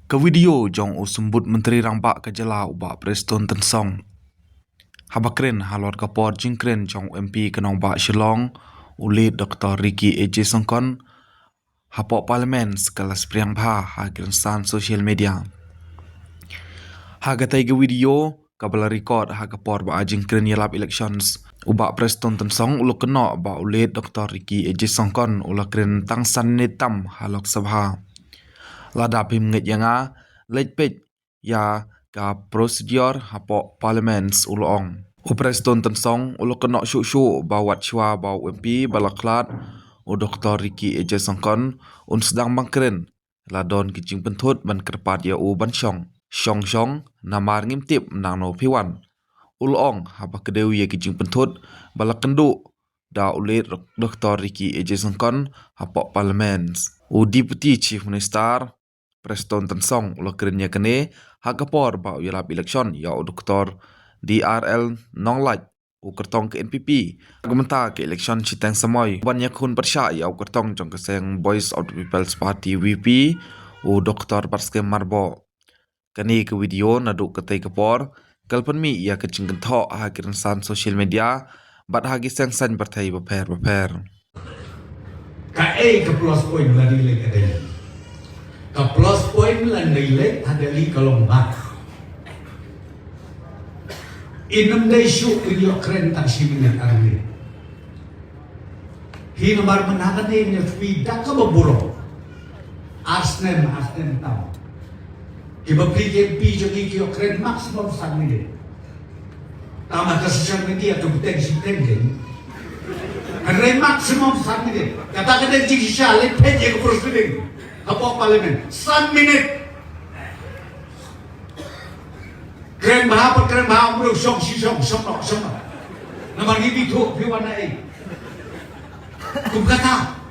Ke video jong sembut Menteri Rambak Kejala ubak Preston Tensong. Habakren halor kapor jingkren jong MP kenong bak Shillong ulit Dr. Ricky AJ Songkon hapok parlimen sekelas priang bha hagren san sosial media. Hagatai ke video kabel record hagapor bak jingkren yalap elections ubak Preston Tensong uluk kenok bak ulit Dr. Ricky AJ Songkon ulakren tangsan netam halok sabha. Lada pimnget yanga lejpej ya ka prosedur hapok parliaments ulong. Preston Tensong ulok kenok syuk-syuk bawat syua bau MP balaklat u Dr. Ricky AJ Songkon sedang bangkeren ladon kicing pentut ban kerpat ya u ban syong. Syong namar ngimtip nang no piwan. Ulong haba kedewi ya kicing pentut balak kenduk da ulit Dr. Ricky AJ Songkon hapok parliaments. U Deputy Chief Minister Preston Tensong ulah kerenya kene hagapor bau yalap election ya Dr. DRL Nonglaj u kertong ke NPP argumenta ke election citang semoy banyak kun persya ya kertong jong keseng Voice of the People's Party VP u Dr. Barske Marbo kene ke video naduk ketai kepor kalpan mi ya kecing kentok hakiran san social media bat hagi sang san partai beper ka ke plus point la dile kadanya ka plus point la dile hadali kalombak inam day show video kren tak siminat arni hinamar menakan ni tidak ka baburo asnen tam kiba PKP jogi kyo kren maximum sanmide tama ka social media to potential trending Ada maksimum 1 minit. Katakan dia jika syalik pejek ke prosedur. Apa parlimen? 1 minit. Keren bahapa umur syong. Nama ni bitu piwana Kum kata.